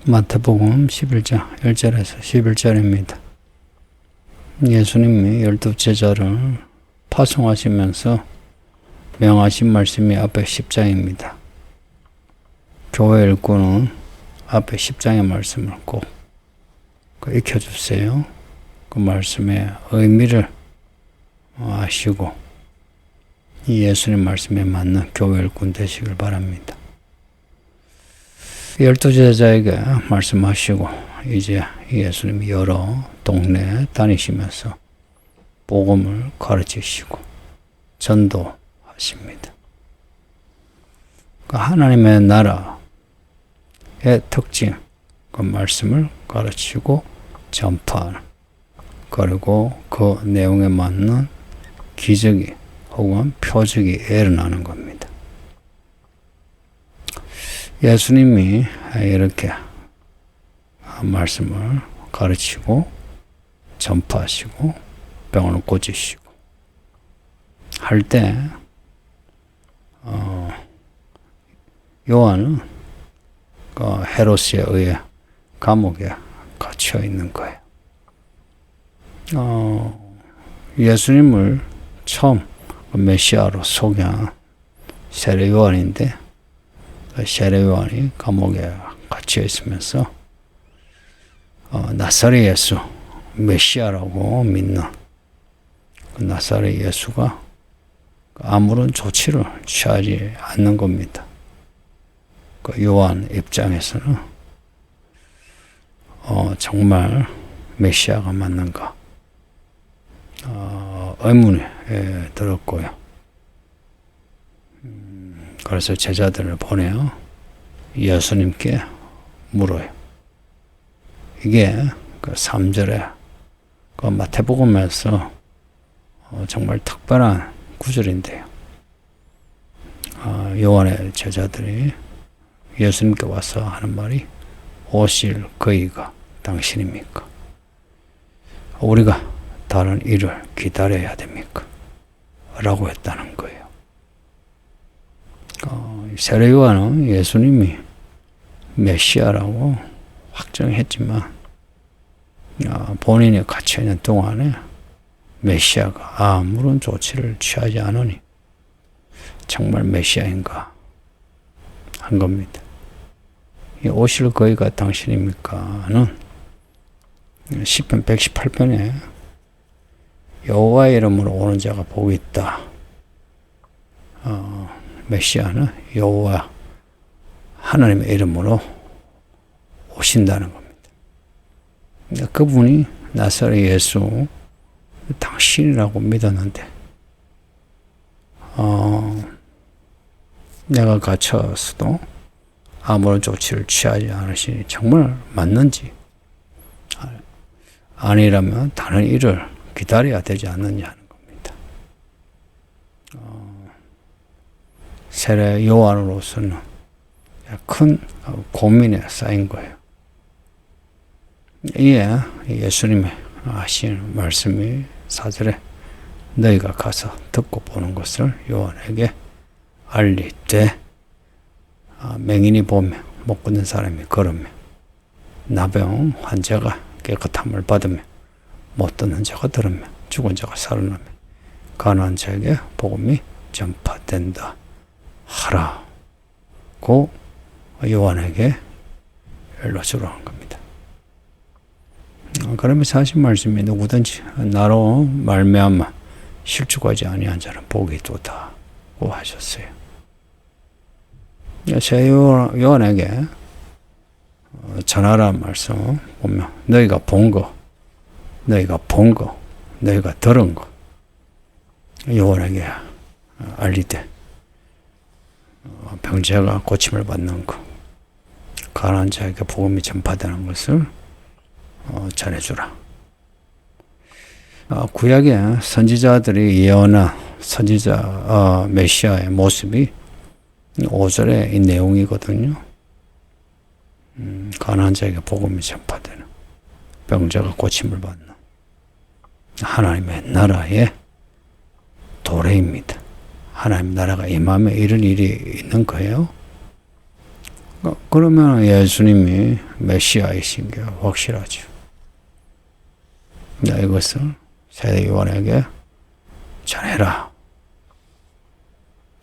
마태복음 11장 1절에서 11절입니다. 예수님이 12제자를 파송하시면서 명하신 말씀이 앞에 10장입니다. 교회 일꾼은 앞에 10장의 말씀을 꼭 익혀주세요. 그 말씀의 의미를 아시고 이 예수님 말씀에 맞는 교회 일꾼 되시길 바랍니다. 12제자에게 말씀하시고 이제 예수님이 여러 동네 다니시면서 복음을 가르치시고 전도하십니다. 하나님의 나라의 특징, 그 말씀을 가르치고 전파하는, 그리고 그 내용에 맞는 기적이 혹은 표적이 일어나는 겁니다. 예수님이 이렇게 말씀을 가르치고 전파하시고 병을 고치시고 할 때 요한은 그 헤롯에 의해 감옥에 갇혀 있는 거예요. 예수님을 처음 메시아로 소개한 세례 요한인데 세례 요한이 감옥에 갇혀 있으면서 나사렛 예수 메시아라고 믿는 그 나사렛 예수가 아무런 조치를 취하지 않는 겁니다. 그 요한 입장에서는 정말 메시아가 맞는가 의문이 들었고요. 그래서 제자들을 보내어 예수님께 물어요. 이게 그 3절에 그 마태복음에서 정말 특별한 구절인데요. 요한의 제자들이 예수님께 와서 하는 말이 오실 그이가 당신입니까? 우리가 다른 일을 기다려야 됩니까? 라고 했다는 거예요. 세례 요한은 예수님이 메시아라고 확정했지만 본인이 갇혀있는 동안에 메시아가 아무런 조치를 취하지 않으니 정말 메시아인가 한 겁니다. 오실 거이가 당신입니까?는 시편 118편에 여호와의 이름으로 오는 자가 복이 있다. 메시아는 여호와 하나님의 이름으로 오신다는 겁니다. 그분이 나사렛 예수 당신이라고 믿었는데 내가 갇혀서도 아무런 조치를 취하지 않으시니 정말 맞는지 아니라면 다른 일을 기다려야 되지 않느냐 하는 겁니다. 세례 요한으로서는 큰 고민에 쌓인 거예요. 이에 예수님의 하신 말씀이 4절에 너희가 가서 듣고 보는 것을 요한에게 알리되 맹인이 보며 못 걷는 사람이 걸으며 나병 환자가 깨끗함을 받으며 못 듣는 자가 들으며 죽은 자가 살아나며 가난한 자에게 복음이 전파된다 하라고 요한에게 일러주러 한 겁니다. 그러면서 하신 말씀이 누구든지 나로 말미암아 실족하지 아니한 자는 복이 있도다고 하셨어요. 제 요한에게 전하라는 말씀 보면 너희가 본 거, 너희가 들은 거 요한에게 알리되 병자가 고침을 받는 거, 가난한 자에게 복음이 전파되는 것을 전해주라. 구약의 선지자들이 예언한 선지자 메시아의 모습이 5절의 이 내용이거든요. 가난한 자에게 복음이 전파되는, 병자가 고침을 받는 하나님의 나라의 도래입니다. 하나님 나라가 임하면 이런 일이 있는 거예요. 그러면 예수님이 메시아이신 게 확실하죠. 이것을 세대 요한에게 전해라.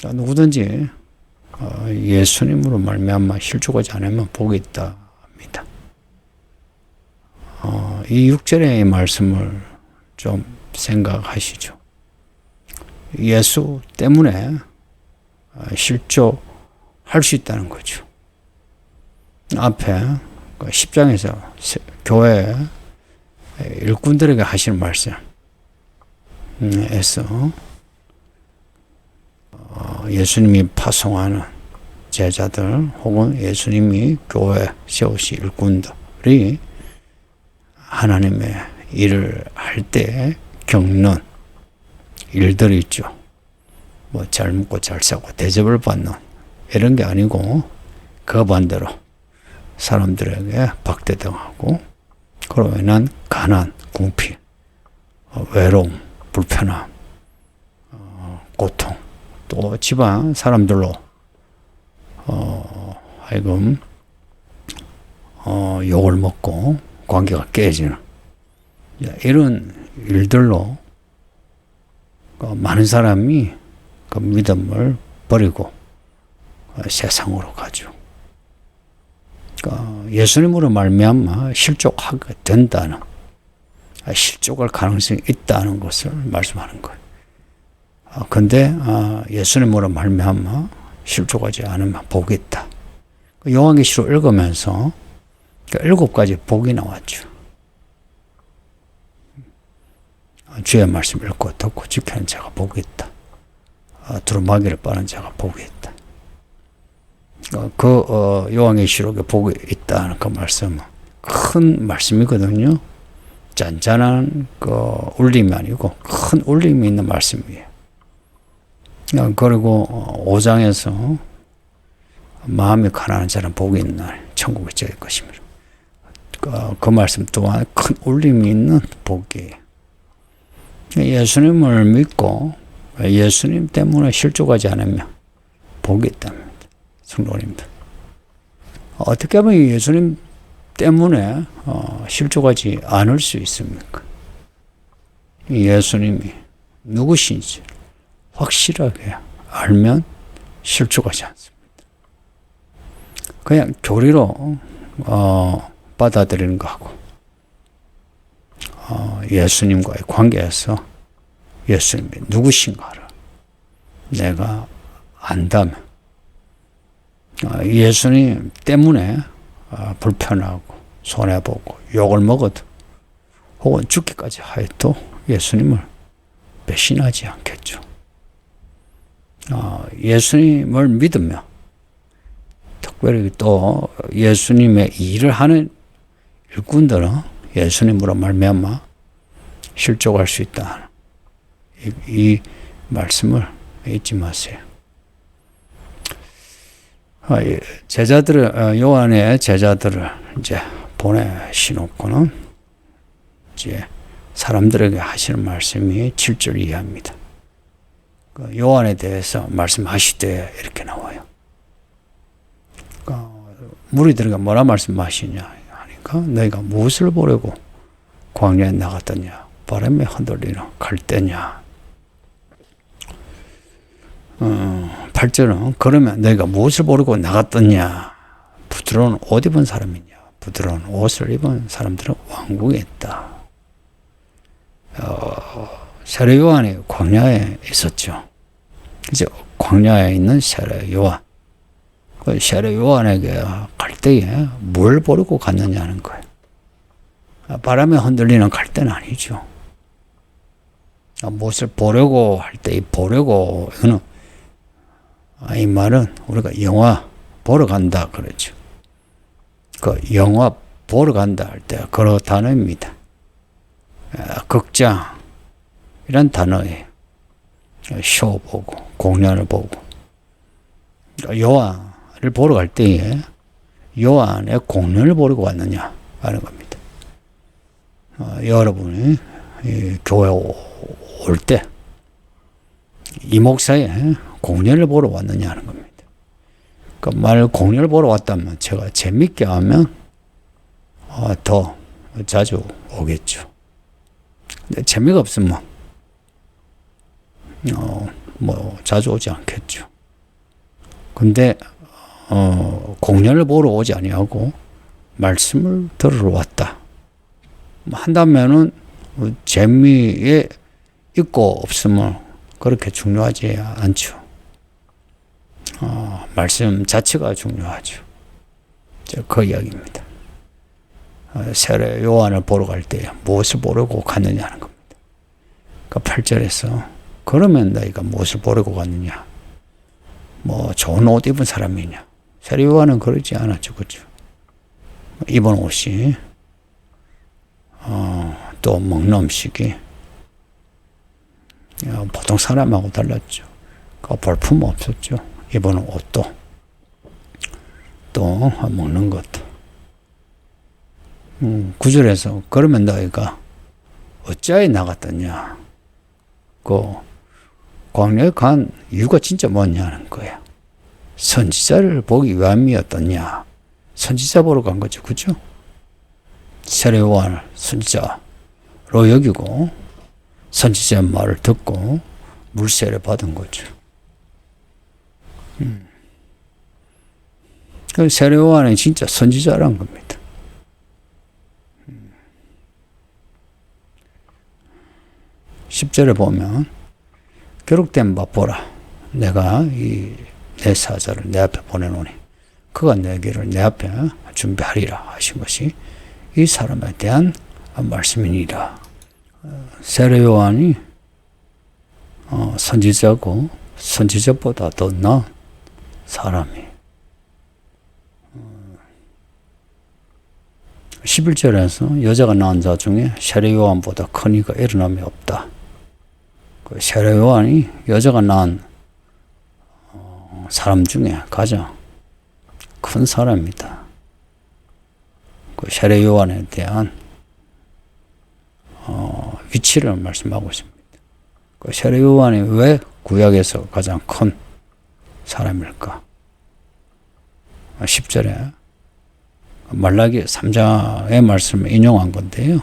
누구든지 예수님으로 말미암아 실족하지 않으면 복이 있다 합니다. 이 6절의 말씀을 좀 생각하시죠. 예수 때문에 실족할 수 있다는 거죠. 앞에 10장에서 교회 일꾼들에게 하시는 말씀에서 예수님이 파송하는 제자들 혹은 예수님이 교회 세우신 일꾼들이 하나님의 일을 할 때 겪는 일들이 있죠. 뭐 잘 먹고 잘 사고 대접을 받는 이런 게 아니고 그 반대로 사람들에게 박대당하고 그로 인한 가난, 궁핍, 외로움, 불편함, 고통, 또 집안 사람들로 하여금 욕을 먹고 관계가 깨지는 이런 일들로 많은 사람이 그 믿음을 버리고 세상으로 가죠. 예수님으로 말미암아 실족하게 된다는, 실족할 가능성이 있다는 것을 말씀하는 거예요. 근데 예수님으로 말미암아 실족하지 않으면 복이 있다. 요한계시록 읽으면서 7가지 복이 나왔죠. 주의 말씀 읽고 듣고 지키는 자가 복이 있다. 두루마기를 빠는 자가 복이 있다. 요한계시록에 복이 있다는 그 말씀은 큰 말씀이거든요. 잔잔한 울림이 아니고 큰 울림이 있는 말씀이에요. 그리고 5장에서 마음이 가난한 자는 복이 있는 날 천국에 질 것입니다. 그 말씀 또한 큰 울림이 있는 복이에요. 예수님을 믿고 예수님 때문에 실족하지 않으면 복이 있답니다. 성도님들. 어떻게 하면 예수님 때문에 실족하지 않을 수 있습니까? 예수님이 누구신지 확실하게 알면 실족하지 않습니다. 그냥 교리로 받아들이는 거하고 예수님과의 관계에서 예수님이 누구신가를 내가 안다면 예수님 때문에 불편하고 손해보고 욕을 먹어도 혹은 죽기까지 하여도 예수님을 배신하지 않겠죠. 예수님을 믿으며 특별히 또 예수님의 일을 하는 일꾼들은 예수님으로 말미암아 실족할 수 있다. 이 말씀을 잊지 마세요. 요한의 제자들을 이제 보내시놓고는 이제 사람들에게 하시는 말씀이 7절 이하입니다. 요한에 대해서 말씀하시되 이렇게 나와요. 무리들에게 뭐라 말씀하시냐 하니까 너희가 무엇을 보려고 광야에 나갔더냐 바람에 흔들리는 갈대냐. 8절은 그러면 너희가 무엇을 보려고 나갔더냐. 부드러운 옷 입은 사람이냐. 부드러운 옷을 입은 사람들은 왕궁에 있다. 세례 요한이 광야에 있었죠. 이제 광야에 있는 세례 요한. 그 세례 요한에게 갈대에 뭘 보려고 갔느냐는 거예요. 바람에 흔들리는 갈대는 아니죠. 무엇을 보려고 할 때 이 보려고 이거는 이 말은 우리가 영화 보러 간다 그러죠. 그 영화 보러 간다 할 때 그런 단어입니다. 극장 이란 단어예요. 쇼 보고 공연을 보고 요한을 보러 갈 때에 요한의 공연을 보려고 왔느냐 하는 겁니다. 여러분이 교회 올 때 이 목사의 공연을 보러 왔느냐 하는 겁니다. 말 공연을 보러 왔다면 제가 재밌게 하면 더 자주 오겠죠. 근데 재미가 없으면 뭐 자주 오지 않겠죠. 근데 공연을 보러 오지 아니하고 말씀을 들으러 왔다 한다면은 재미에 있고 없으면 그렇게 중요하지 않죠. 말씀 자체가 중요하죠. 그 이야기입니다. 세례 요한을 보러 갈 때 무엇을 보려고 갔느냐는 겁니다. 그 8절에서 그러면 너희가 무엇을 보려고 갔느냐? 뭐 좋은 옷 입은 사람이냐? 세례 요한은 그러지 않았죠, 그렇죠? 입은 옷이 또 먹는 음식이 보통 사람하고 달랐죠. 그 볼품 없었죠. 입은 옷도 또 먹는 것도. 9절에서 그러면 너희가 어찌하여 나갔더냐? 그 광야에 간 이유가 진짜 뭐냐는 거야. 선지자를 보기 위함이었더냐? 선지자 보러 간 거죠, 그죠? 세례 요한을 선지자로 여기고 선지자의 말을 듣고 물세례 받은 거죠. 그 세례 요한은 진짜 선지자란 겁니다. 10절에 보면 기록된 바 보라 내가 내 사자를 내 앞에 보내노니 그가 내 길을 내 앞에 준비하리라 하신 것이 이 사람에 대한 말씀이니라. 세례 요한이 선지자고 선지자보다 더 나은 사람이 11절에서 여자가 낳은 자 중에 세례 요한보다 큰 이가 일어남이 없다. 그 세례 요한이 여자가 낳은 사람 중에 가장 큰 사람이다. 그 세례 요한에 대한 위치를 말씀하고 있습니다. 그 세례 요한이 왜 구약에서 가장 큰 사람일까? 10절에 말라기 3장의 말씀을 인용한 건데요.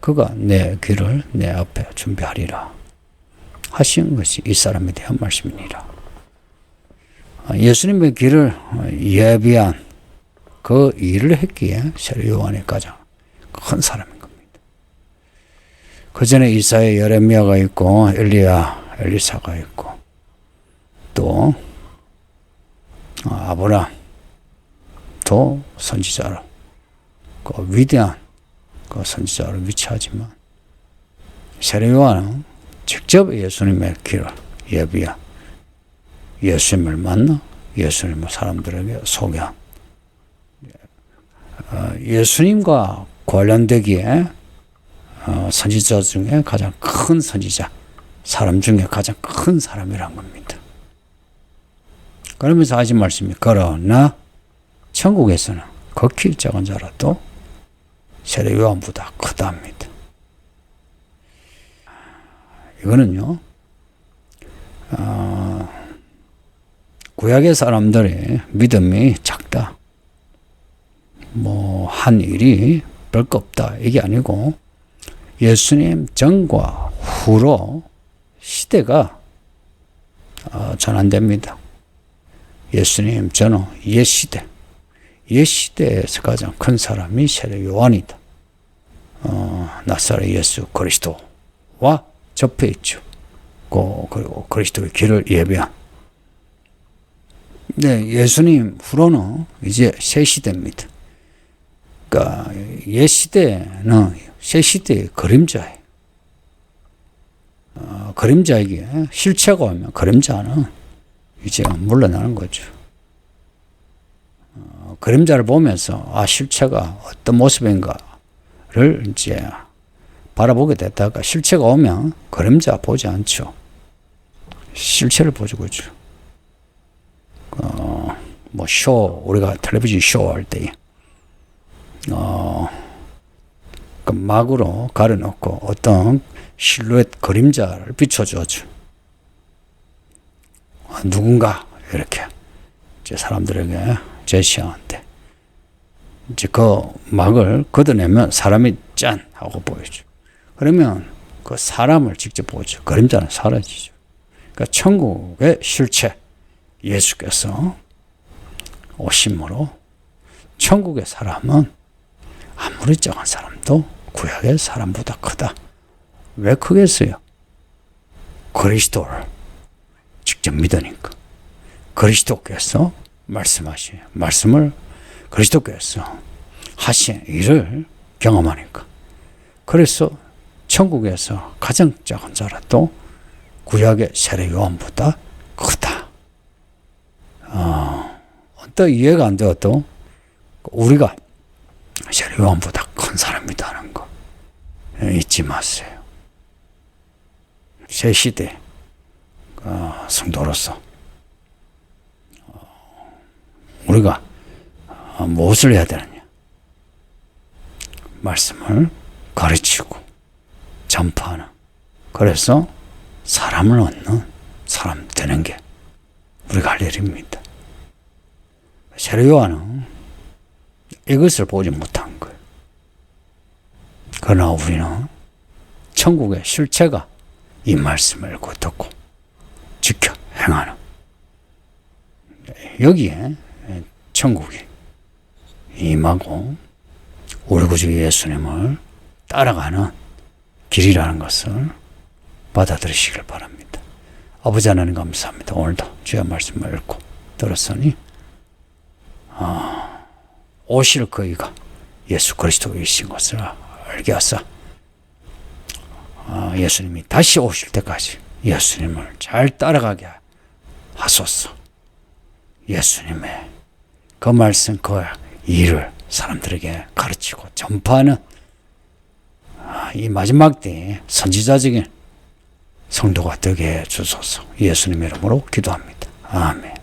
그가 내 길을 내 앞에 준비하리라 하신 것이 이 사람에 대한 말씀이니라. 예수님의 길을 예비한 그 일을 했기에 세례 요한이 가장 큰 사람인 겁니다. 그 전에 이사야, 예레미야가 있고 엘리야, 엘리사가 있고 또 아브라함 또 선지자로 그 위대한 그 선지자로 위치하지만 세례 요한은 직접 예수님의 길을 예비한 예수님을 만나 예수님을 사람들에게 소개한 예수님과 관련되기에 선지자 중에 가장 큰 선지자, 사람 중에 가장 큰 사람이란 겁니다. 그러면서 하신 말씀이 그러나 천국에서는 극히 작은 자라도 세례 요한보다 크답니다. 이거는요, 구약의 사람들의 믿음이 작다. 뭐, 한 일이 별거 없다. 이게 아니고, 예수님 전과 후로 시대가 전환됩니다. 예수님 전후 옛 시대에서 가장 큰 사람이 세례 요한이다. 나사렛 예수 그리스도와 접해 있죠. 그리고 그리스도의 길을 예비한. 네, 예수님 후로는 이제 새 시대입니다. 그러니까 옛 시대는 새 시대의 그림자예요. 그림자에게 실체가 오면 그림자는 이제 물러나는 거죠. 그림자를 보면서 실체가 어떤 모습인가를 이제 바라보게 됐다가 실체가 오면 그림자 보지 않죠. 실체를 보죠, 그죠. 뭐 우리가 텔레비전 쇼 할 때, 그 막으로 가려놓고 어떤 실루엣 그림자를 비춰줘죠. 누군가 이렇게 이제 사람들에게 제시하는데 이제 그 막을 걷어내면 사람이 짠 하고 보이죠. 그러면 그 사람을 직접 보죠. 그림자는 사라지죠. 그러니까 천국의 실체 예수께서 오심으로 천국의 사람은 아무리 작은 사람도 구약의 사람보다 크다. 왜 크겠어요? 그리스도를 직접 믿으니까. 그리스도께서 말씀하신 말씀을 그리스도께서 하신 일을 경험하니까. 그래서 천국에서 가장 작은 자라도 구약의 세례 요한보다 크다. 또 이해가 안 되어도 우리가 세례 요한보다 큰 사람이다는 거 잊지 마세요. 새 시대 성도로서 우리가 무엇을 해야 되느냐? 말씀을 가르치고 전파하는, 그래서 사람을 얻는 사람 되는 게 우리가 할 일입니다. 세례 요한은 이것을 보지 못한 거예요. 그러나 우리는 천국의 실체가 이 말씀을 읽고 듣고 지켜 행하는, 여기에 천국이 임하고 우리 구주 예수님을 따라가는 길이라는 것을 받아들이시길 바랍니다. 아버지 하나님 감사합니다. 오늘도 주의 말씀을 읽고 들었으니 오실 그이가 예수 그리스도이신 것을 알게 하사 예수님이 다시 오실 때까지 예수님을 잘 따라가게 하소서. 예수님의 그 말씀, 그 일을 사람들에게 가르치고 전파하는 이 마지막 때에 선지자적인 성도가 되게 해 주소서. 예수님 이름으로 기도합니다. 아멘.